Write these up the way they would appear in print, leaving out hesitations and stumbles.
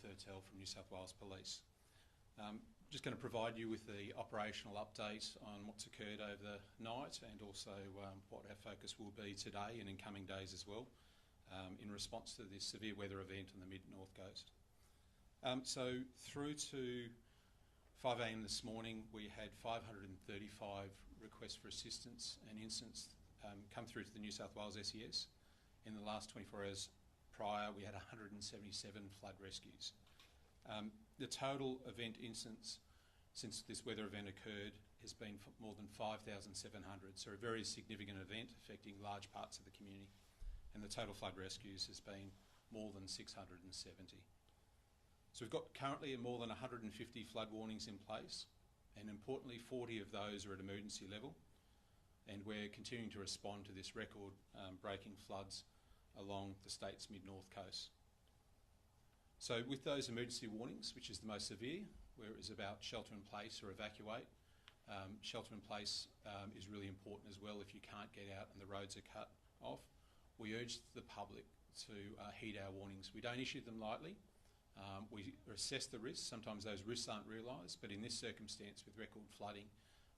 Thurtell from New South Wales Police. Just going to provide you with the operational update on what's occurred over the night and also what our focus will be today and in coming days as well in response to this severe weather event on the mid-north coast. So through to 5 a.m. this morning, we had 535 requests for assistance and incidents come through to the New South Wales SES. In the last 24 hours prior, we had 177 flood rescues. The total event incidents since this weather event occurred has been more than 5,700, so a very significant event affecting large parts of the community. And the total flood rescues has been more than 670. So we've got currently more than 150 flood warnings in place, and importantly 40 of those are at emergency level, and we're continuing to respond to this record breaking floods along the state's mid-north coast. So with those emergency warnings, which is the most severe, where it is about shelter in place or evacuate, shelter in place is really important as well if you can't get out and the roads are cut off. We urge the public to heed our warnings. We don't issue them lightly. We assess the risks. Sometimes those risks aren't realised, but in this circumstance with record flooding,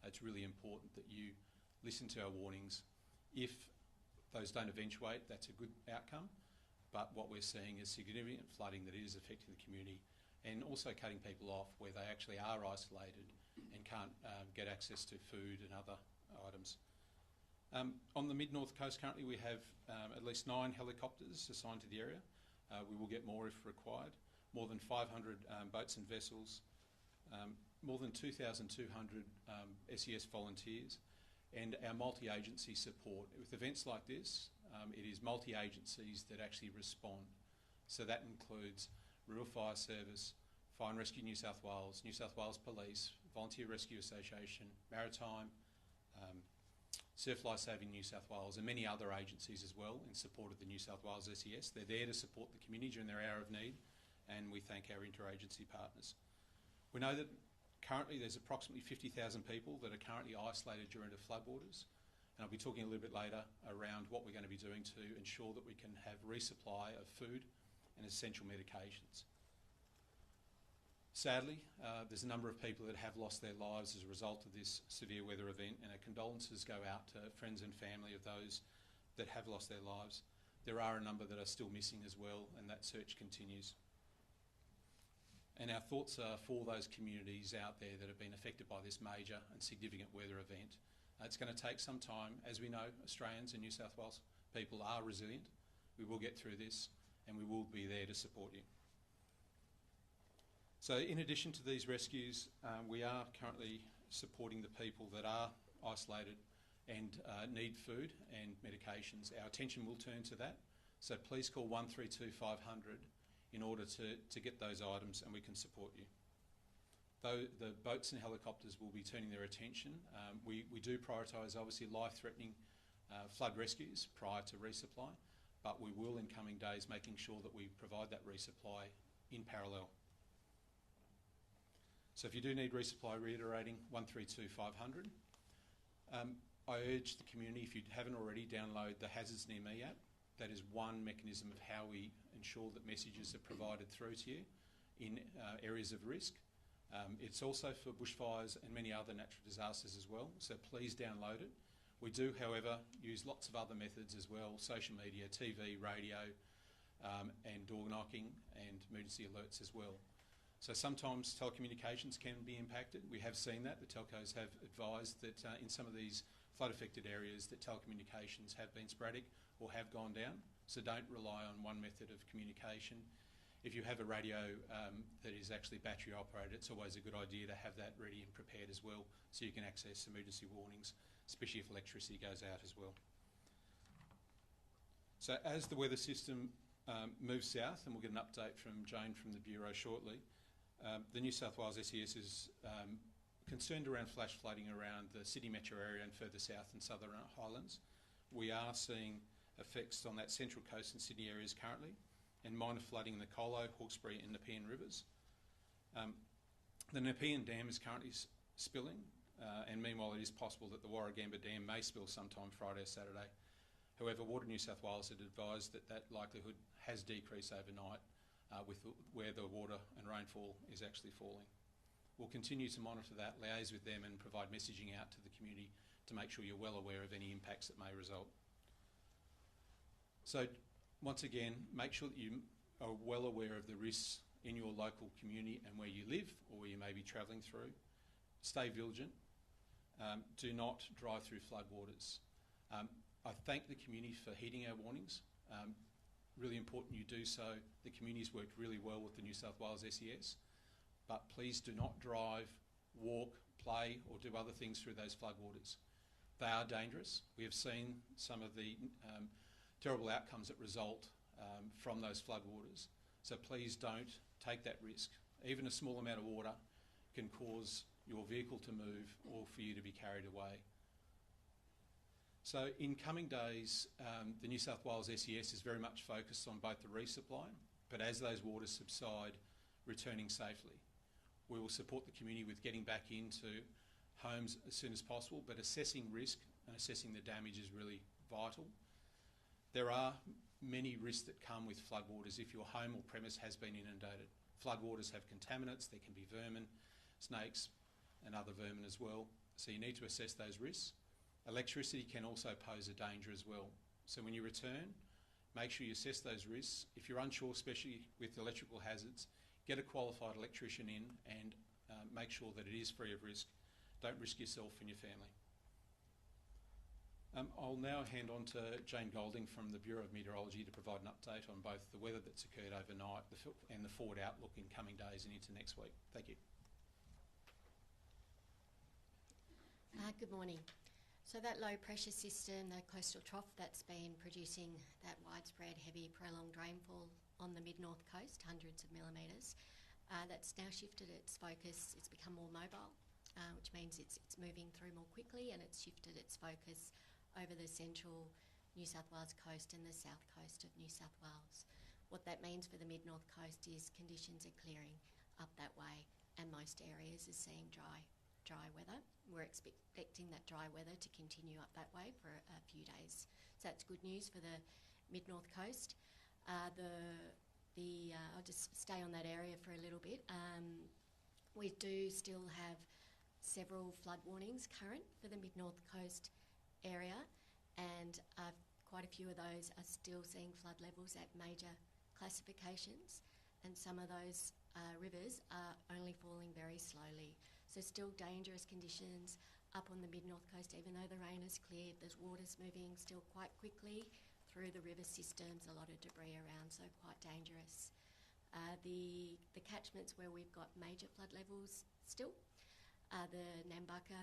it's really important that you listen to our warnings. If those don't eventuate, that's a good outcome. But what we're seeing is significant flooding that is affecting the community and also cutting people off where they actually are isolated and can't get access to food and other items. On the mid-north coast currently we have at least 9 helicopters assigned to the area. We will get more if required. More than 500 boats and vessels, more than 2,200 SES volunteers, and our multi-agency support. With events like this, it is multi-agencies that actually respond. So that includes Rural Fire Service, Fire and Rescue New South Wales Police, Volunteer Rescue Association, Maritime, Surf Life Saving New South Wales, and many other agencies as well in support of the New South Wales SES. They're there to support the community during their hour of need, and we thank our interagency partners. We know that currently there's approximately 50,000 people that are currently isolated during the floodwaters, and I'll be talking a little bit later around what we're going to be doing to ensure that we can have resupply of food and essential medications. Sadly, there's a number of people that have lost their lives as a result of this severe weather event, and our condolences go out to friends and family of those that have lost their lives. There are a number that are still missing as well, and that search continues. And our thoughts are for those communities out there that have been affected by this major and significant weather event. It's going to take some time. As we know, Australians and New South Wales people are resilient. We will get through this, and we will be there to support you. So in addition to these rescues, we are currently supporting the people that are isolated and need food and medications. Our attention will turn to that. So please call 132 500 in order to get those items, and we can support you. Though the boats and helicopters will be turning their attention, we do prioritise obviously life-threatening flood rescues prior to resupply, but we will in coming days making sure that we provide that resupply in parallel. So if you do need resupply, reiterating 132 500. I urge the community, if you haven't already, download the Hazards Near Me app. That is one mechanism of how we ensure that messages are provided through to you in areas of risk. It's also for bushfires and many other natural disasters as well, so please download it. We do, however, use lots of other methods as well, social media, TV, radio, and door knocking and emergency alerts as well. So sometimes telecommunications can be impacted. We have seen that. The telcos have advised that in some of these flood-affected areas that telecommunications have been sporadic or have gone down. So don't rely on one method of communication. If you have a radio that is actually battery operated, it's always a good idea to have that ready and prepared as well so you can access emergency warnings, especially if electricity goes out as well. So as the weather system moves south, and we'll get an update from Jane from the Bureau shortly, the New South Wales SES is concerned around flash flooding around the Sydney metro area and further south and southern highlands. We are seeing effects on that central coast and Sydney areas currently, and minor flooding in the Colo, Hawkesbury and Nepean rivers. The Nepean Dam is currently spilling, and meanwhile it is possible that the Warragamba Dam may spill sometime Friday or Saturday. However, Water New South Wales had advised that that likelihood has decreased overnight where the water and rainfall is actually falling. We'll continue to monitor that, liaise with them and provide messaging out to the community to make sure you're well aware of any impacts that may result. So once again, make sure that you are well aware of the risks in your local community and where you live or where you may be travelling through. Stay vigilant. Do not drive through floodwaters. I thank the community for heeding our warnings. Really important you do so. The community's worked really well with the New South Wales SES, but please do not drive, walk, play or do other things through those floodwaters. They are dangerous. We have seen some of the terrible outcomes that result from those floodwaters. So please don't take that risk. Even a small amount of water can cause your vehicle to move or for you to be carried away. So in coming days, the New South Wales SES is very much focused on both the resupply, but as those waters subside, returning safely. We will support the community with getting back into homes as soon as possible, but assessing risk and assessing the damage is really vital. There are many risks that come with floodwaters if your home or premise has been inundated. Floodwaters have contaminants, there can be vermin, snakes and other vermin as well, so you need to assess those risks. Electricity can also pose a danger as well. So when you return, make sure you assess those risks. If you're unsure, especially with electrical hazards, get a qualified electrician in and make sure that it is free of risk. Don't risk yourself and your family. I'll now hand on to Jane Golding from the Bureau of Meteorology to provide an update on both the weather that's occurred overnight and the forward outlook in coming days and into next week. Thank you. Good morning. So that low pressure system, the coastal trough that's been producing that widespread heavy prolonged rainfall on the mid-north coast, hundreds of millimetres, that's now shifted its focus. It's become more mobile, which means it's moving through more quickly, and it's shifted its focus over the central New South Wales coast and the south coast of New South Wales. What that means for the mid-north coast is conditions are clearing up that way, and most areas are seeing dry weather. We're expecting that dry weather to continue up that way for a few days. So that's good news for the mid-north coast. I'll just stay on that area for a little bit. We do still have several flood warnings current for the mid-north coast area, and quite a few of those are still seeing flood levels at major classifications, and some of those rivers are only falling very slowly. So still dangerous conditions up on the mid-north coast, even though the rain has cleared, there's water's moving still quite quickly through the river systems, a lot of debris around, so quite dangerous. The catchments where we've got major flood levels still, the Nambucca,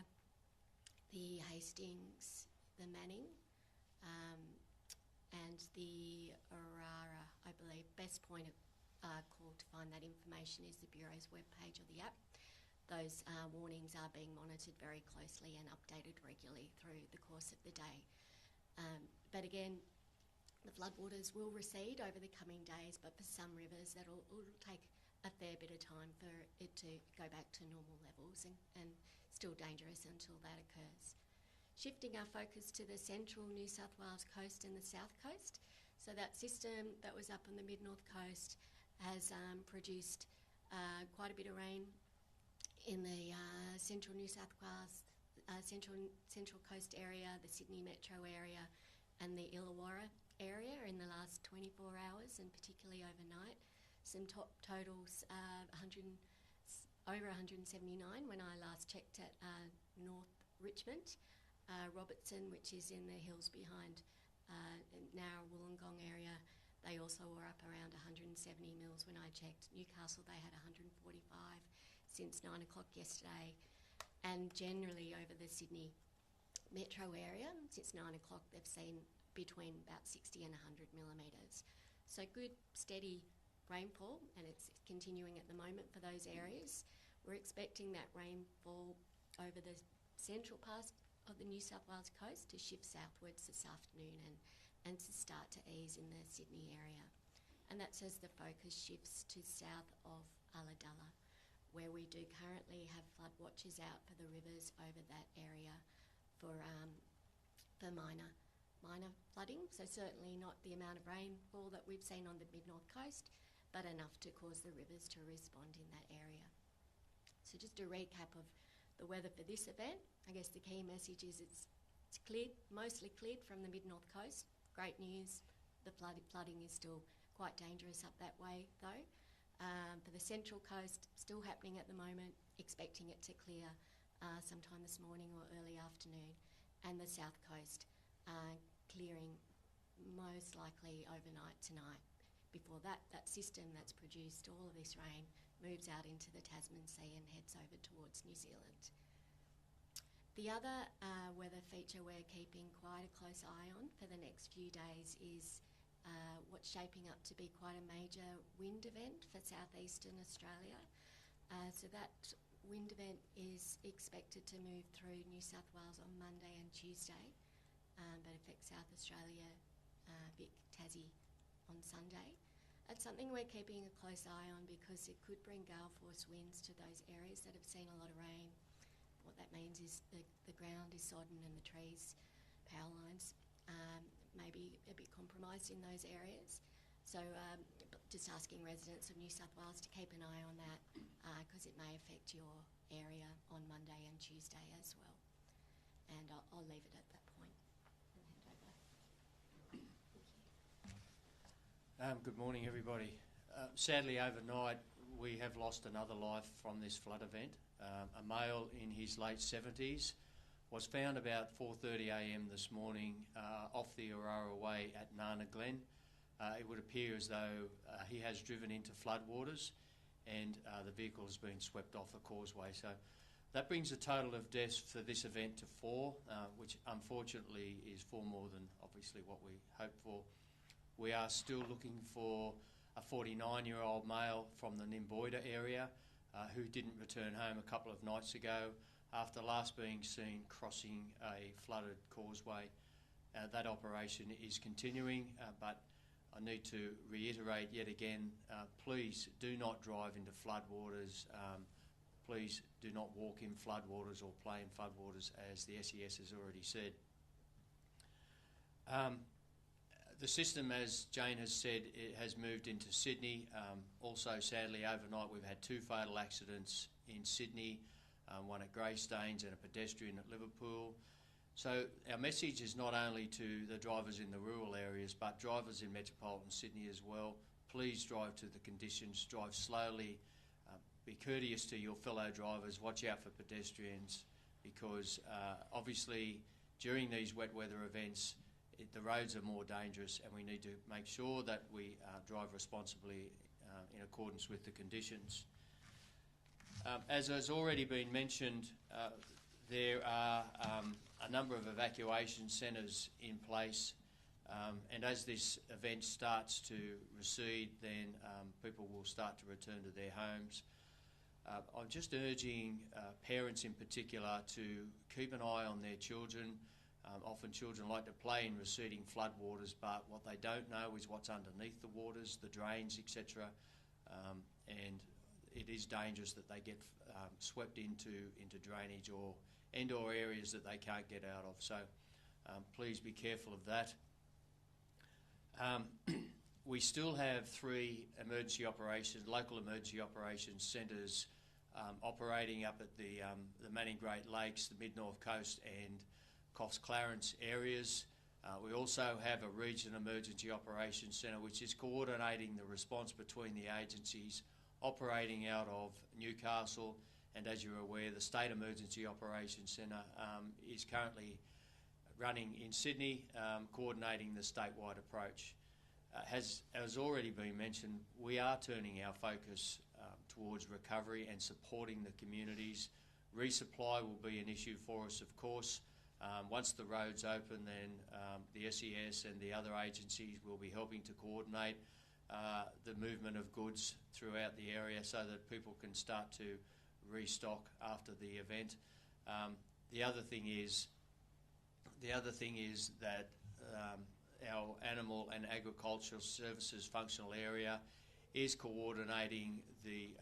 the Hastings, the Manning, and the Orara, I believe. Best point of call to find that information is the Bureau's webpage or the app. Those warnings are being monitored very closely and updated regularly through the course of the day. But again, the floodwaters will recede over the coming days, but for some rivers it'll take a fair bit of time for it to go back to normal levels, and still dangerous until that occurs. Shifting our focus to the central New South Wales coast and the south coast. So that system that was up on the mid-north coast has produced quite a bit of rain in the central New South Wales, central coast area, the Sydney metro area and the Illawarra area in the last 24 hours, and particularly overnight. Some top totals, over 179 when I last checked at North Richmond. Robertson, which is in the hills behind Narra Wollongong area, they also were up around 170 mils when I checked. Newcastle, they had 145 since 9 o'clock yesterday, and generally over the Sydney metro area since 9 o'clock they've seen between about 60 and 100 millimetres. So good steady rainfall, and it's continuing at the moment for those areas. We're expecting that rainfall over the central part of the New South Wales coast to shift southwards this afternoon and to start to ease in the Sydney area. And that's as the focus shifts to south of Ulladulla, where we do currently have flood watches out for the rivers over that area for minor flooding. So certainly not the amount of rainfall that we've seen on the mid-north coast, but enough to cause the rivers to respond in that area. So just a recap of the weather for this event. I guess the key message is it's cleared, mostly cleared from the mid-north coast. Great news. The flooding is still quite dangerous up that way though. For the central coast, still happening at the moment, expecting it to clear sometime this morning or early afternoon. And the south coast, clearing most likely overnight tonight. Before that system that's produced all of this rain moves out into the Tasman Sea and heads over towards New Zealand. The other weather feature we're keeping quite a close eye on for the next few days is what's shaping up to be quite a major wind event for southeastern Australia. So that wind event is expected to move through New South Wales on Monday and Tuesday, but affect South Australia, Vic, Tassie on Sunday. It's something we're keeping a close eye on because it could bring gale force winds to those areas that have seen a lot of rain. What that means is the ground is sodden and the trees, power lines, may be a bit compromised in those areas. So just asking residents of New South Wales to keep an eye on that because it may affect your area on Monday and Tuesday as well. And I'll leave it at that point and hand over. Thank you. Good morning, everybody. Sadly, overnight, we have lost another life from this flood event. A male in his late 70s was found about 4:30 a.m. this morning off the Aurora Way at Nana Glen. It would appear as though he has driven into floodwaters and the vehicle has been swept off the causeway. So that brings the total of deaths for this event to 4, which unfortunately is 4 more than obviously what we hoped for. We are still looking for a 49-year-old male from the Nimboida area who didn't return home a couple of nights ago after last being seen crossing a flooded causeway. That operation is continuing, but I need to reiterate yet again, please do not drive into floodwaters. Please do not walk in floodwaters or play in floodwaters, as the SES has already said. The system, as Jane has said, it has moved into Sydney. Also, sadly, overnight we've had 2 fatal accidents in Sydney, one at Greystanes and a pedestrian at Liverpool. So our message is not only to the drivers in the rural areas, but drivers in metropolitan Sydney as well. Please drive to the conditions, drive slowly, be courteous to your fellow drivers, watch out for pedestrians, because obviously during these wet weather events, the roads are more dangerous and we need to make sure that we drive responsibly in accordance with the conditions. As has already been mentioned, there are a number of evacuation centres in place, and as this event starts to recede, then people will start to return to their homes. I'm just urging parents in particular to keep an eye on their children. Often children like to play in receding floodwaters, but what they don't know is what's underneath the waters, the drains, etc. And it is dangerous that they get swept into drainage or indoor areas that they can't get out of. So please be careful of that. We still have 3 emergency operations, local emergency operations centres operating up at the Manning Great Lakes, the Mid-North Coast and Coffs Clarence areas. We also have a region emergency operations centre which is coordinating the response between the agencies operating out of Newcastle, and as you're aware, the State Emergency Operations Centre is currently running in Sydney, coordinating the statewide approach. As already been mentioned, we are turning our focus towards recovery and supporting the communities. Resupply will be an issue for us, of course. Once the roads open, then the SES and the other agencies will be helping to coordinate the movement of goods throughout the area so that people can start to restock after the event. The other thing is that our Animal and Agricultural Services functional area is coordinating the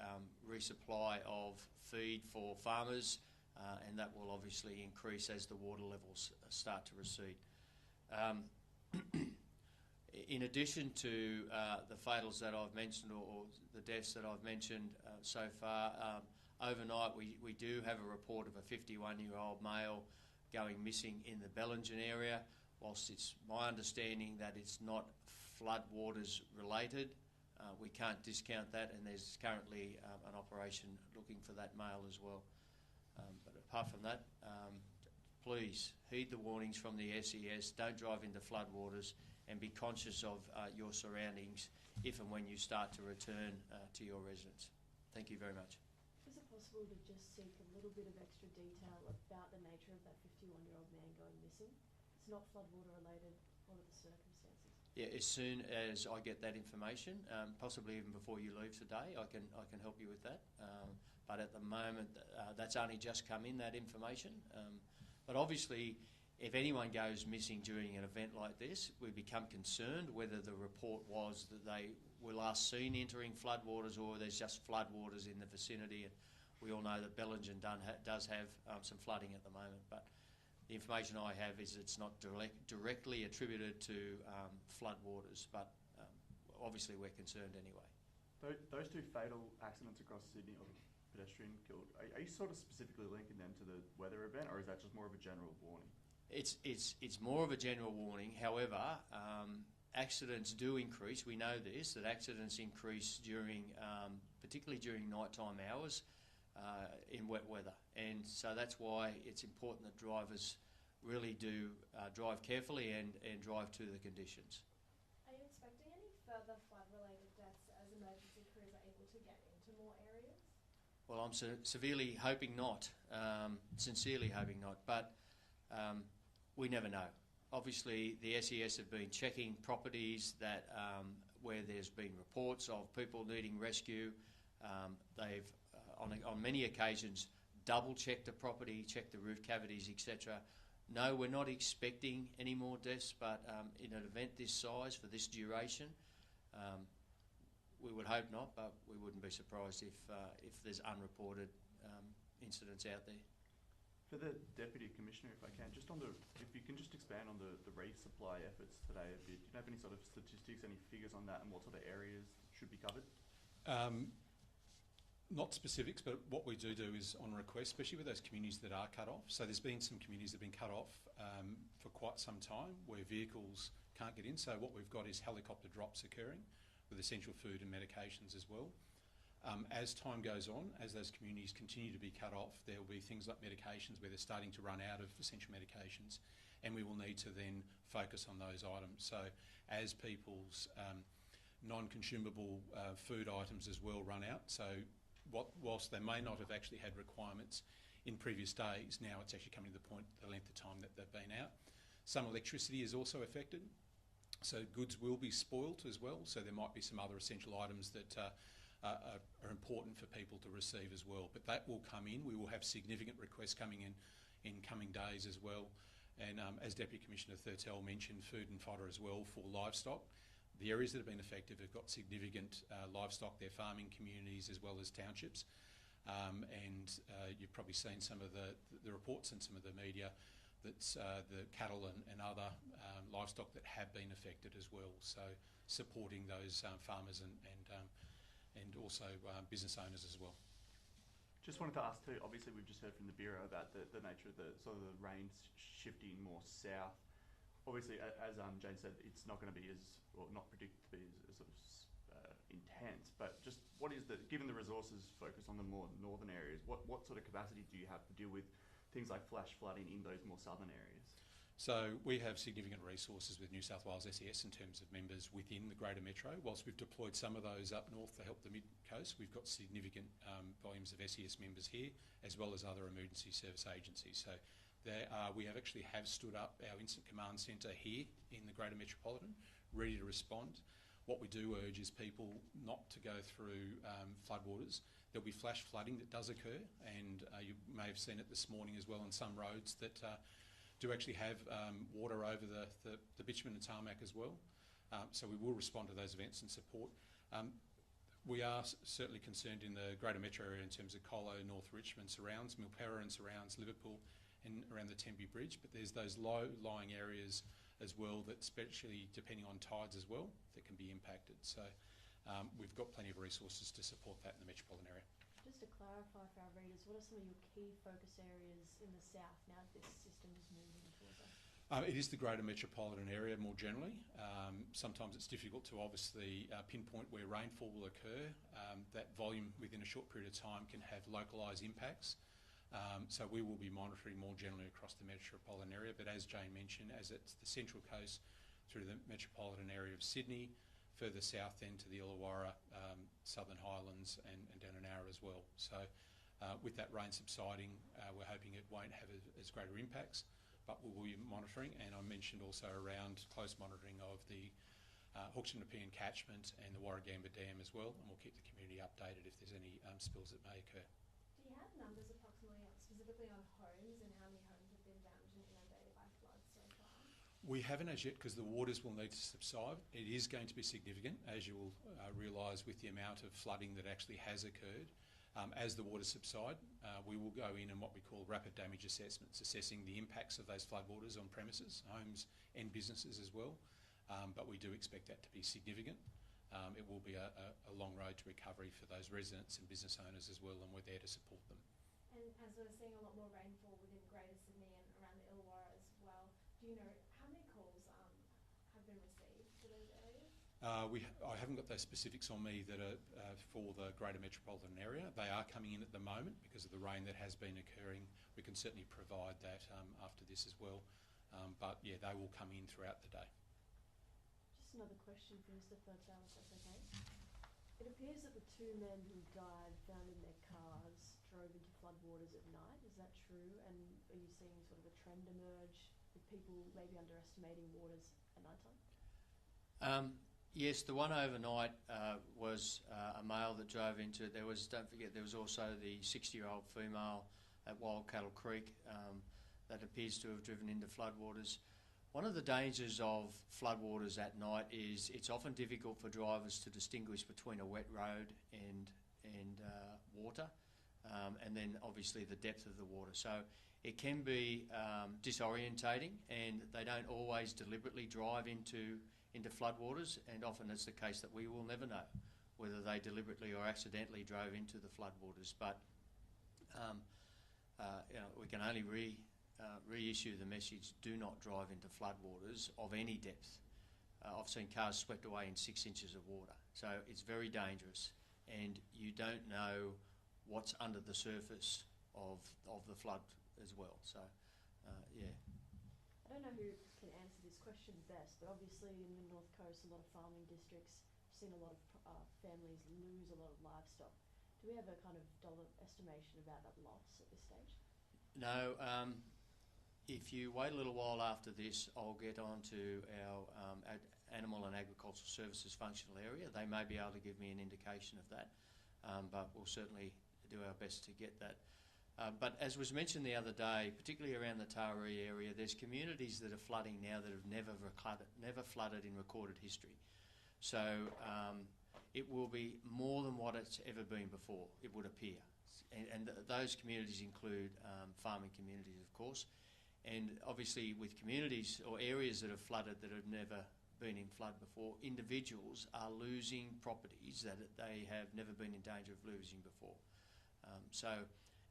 resupply of feed for farmers, and that will obviously increase as the water levels start to recede. In addition to the fatals that I've mentioned, or the deaths that I've mentioned so far, overnight we do have a report of a 51-year-old male going missing in the Bellingen area. Whilst it's my understanding that it's not floodwaters related, we can't discount that, and there's currently an operation looking for that male as well. But apart from that, please heed the warnings from the SES. Don't drive into floodwaters, and be conscious of your surroundings if and when you start to return to your residence. Thank you very much. Is it possible to just seek a little bit of extra detail about the nature of that 51-year-old man going missing? It's not floodwater related. What are the circumstances? Yeah, as soon as I get that information, possibly even before you leave today, I can help you with that. But at the moment, that's only just come in, that information. But obviously, if anyone goes missing during an event like this, we become concerned whether the report was that they were last seen entering floodwaters, or there's just floodwaters in the vicinity. And we all know that Bellingen does have some flooding at the moment, but the information I have is it's not directly attributed to floodwaters, but obviously we're concerned anyway. Those two fatal accidents across Sydney, or pedestrian killed, are you sort of specifically linking them to the weather event, or is that just more of a general warning? It's more of a general warning. However, accidents do increase. We know this, that accidents increase during, particularly during nighttime hours in wet weather. And so that's why it's important that drivers really do drive carefully and drive to the conditions. Are you expecting any further flood-related deaths as emergency crews are able to get into more areas? Well, I'm severely hoping not, sincerely hoping not, but we never know. Obviously, the SES have been checking properties that where there's been reports of people needing rescue. They've, on many occasions, double-checked the property, checked the roof cavities, etc. No, we're not expecting any more deaths, but in an event this size for this duration, we would hope not, but we wouldn't be surprised if there's unreported incidents out there. For the Deputy Commissioner, if I can, if you can just expand on the resupply efforts today a bit. Do you have any sort of statistics, any figures on that, and what sort of areas should be covered? Not specifics, but what we do is on request, especially with those communities that are cut off. So there's been some communities that have been cut off for quite some time where vehicles can't get in. So what we've got is helicopter drops occurring with essential food and medications as well. As time goes on, as those communities continue to be cut off, there will be things like medications where they're starting to run out of essential medications, and we will need to then focus on those items. So as people's non-consumable food items as well run out, so whilst they may not have actually had requirements in previous days, now it's actually coming to the length of time that they've been out. Some electricity is also affected, so goods will be spoilt as well, so there might be some other essential items that are important for people to receive as well. But that will come in. We will have significant requests coming in coming days as well. And as Deputy Commissioner Thurtell mentioned, food and fodder as well for livestock. The areas that have been affected have got significant livestock, their farming communities as well as townships. And you've probably seen some of the reports in some of the media that the cattle and other livestock that have been affected as well. So supporting those farmers and also business owners as well. Just wanted to ask too, obviously we've just heard from the Bureau about the nature of the sort of the rains shifting more south. Obviously, as Jane said, it's not going to be not predicted to be as sort of intense, but just what is given the resources focused on the more northern areas, what sort of capacity do you have to deal with things like flash flooding in those more southern areas? So we have significant resources with New South Wales SES in terms of members within the Greater Metro. Whilst we've deployed some of those up north to help the mid-coast, we've got significant volumes of SES members here, as well as other emergency service agencies. So we have stood up our Instant Command Centre here in the Greater Metropolitan, ready to respond. What we do urge is people not to go through floodwaters. There'll be flash flooding that does occur, and you may have seen it this morning as well on some roads that do actually have water over the bitumen and tarmac as well. So we will respond to those events and support. We are certainly concerned in the Greater Metro area in terms of Colo, North Richmond surrounds, Milperra and surrounds Liverpool and around the Tenby Bridge, but there's those low-lying areas as well, that especially depending on tides as well, that can be impacted. So we've got plenty of resources to support that in the metropolitan area. Just to clarify for our readers, what are some of your key focus areas in the south now that this system is moving towards us? It is the greater metropolitan area more generally. Sometimes it's difficult to obviously pinpoint where rainfall will occur. That volume within a short period of time can have localised impacts. So we will be monitoring more generally across the metropolitan area. But as Jane mentioned, as it's the central coast through the metropolitan area of Sydney, further south then to the Illawarra, Southern Highlands and down in Narra as well. So with that rain subsiding, we're hoping it won't have as greater impacts, but we will be monitoring. And I mentioned also around close monitoring of the Hawkesbury Nepean catchment and the Warragamba Dam as well, and we'll keep the community updated if there's any spills that may occur. Do you have numbers approximately, specifically on homes, and how many homes have been damaged and inundated by floods so far? We haven't as yet, because the waters will need to subside. It is going to be significant, as you will realise with the amount of flooding that actually has occurred. As the waters subside, we will go in and what we call rapid damage assessments, assessing the impacts of those floodwaters on premises, homes and businesses as well. But we do expect that to be significant. It will be a long road to recovery for those residents and business owners as well, and we're there to support them. And as we're seeing a lot more rainfall within Greater Sydney and around the Illawarra as well, do you know how many calls have been received for those areas? I haven't got those specifics on me that are for the greater metropolitan area. They are coming in at the moment because of the rain that has been occurring. We can certainly provide that after this as well. But yeah, they will come in throughout the day. Just another question for Mr. Fertel, if that's okay. It appears that the two men who died found in their cars drove into floodwaters at night. Is that true? And are you seeing sort of a trend emerge with people maybe underestimating waters at night time? Yes, the one overnight was a male that drove into it. Don't forget, there was also the 60-year-old female at Wild Cattle Creek that appears to have driven into floodwaters. One of the dangers of floodwaters at night is it's often difficult for drivers to distinguish between a wet road and water, and then obviously the depth of the water. So it can be disorientating, and they don't always deliberately drive into floodwaters, and often it's the case that we will never know whether they deliberately or accidentally drove into the floodwaters. But we can only reissue the message: do not drive into floodwaters of any depth. I've seen cars swept away in 6 inches of water, so it's very dangerous, and you don't know what's under the surface of the flood as well. So, yeah. I don't know who can answer this question best, but obviously in the North Coast, a lot of farming districts, we've seen a lot of families lose a lot of livestock. Do we have a kind of dollar estimation about that loss at this stage? No. If you wait a little while after this, I'll get on to our Animal and Agricultural Services functional area. They may be able to give me an indication of that, but we'll certainly do our best to get that. But as was mentioned the other day, particularly around the Taree area, there's communities that are flooding now that have never flooded in recorded history. So it will be more than what it's ever been before, it would appear. And those communities include farming communities, of course. And obviously with communities or areas that have flooded that have never been in flood before, individuals are losing properties that they have never been in danger of losing before.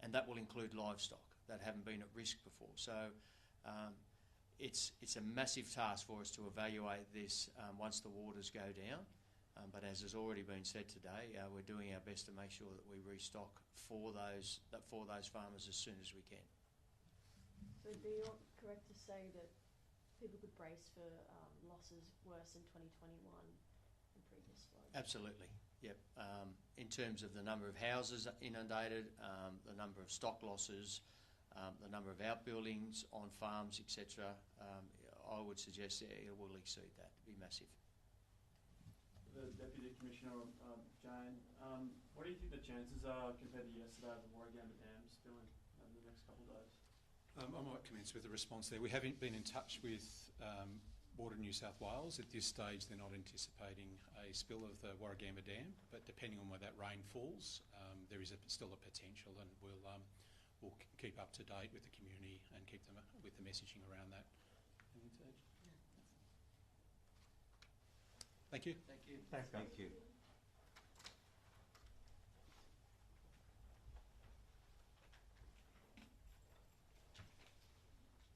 And that will include livestock that haven't been at risk before. So it's a massive task for us to evaluate this once the waters go down. But as has already been said today, we're doing our best to make sure that we restock for those farmers as soon as we can. So would it be correct to say that people could brace for losses worse in 2021 than previous floods? Absolutely, yep. In terms of the number of houses inundated, the number of stock losses, the number of outbuildings on farms, etc., I would suggest it will exceed that. It'll be massive. The Deputy Commissioner, Jane, what do you think the chances are compared to yesterday of the Warragamba Dam spilling over the next couple of days? I might commence with a response there. We haven't been in touch with Water New South Wales. At this stage, they're not anticipating a spill of the Warragamba Dam, but depending on where that rain falls, there is still a potential, and we'll keep up to date with the community and keep them with the messaging around that. Thank you. Thank you. Thanks, guys. Thank you.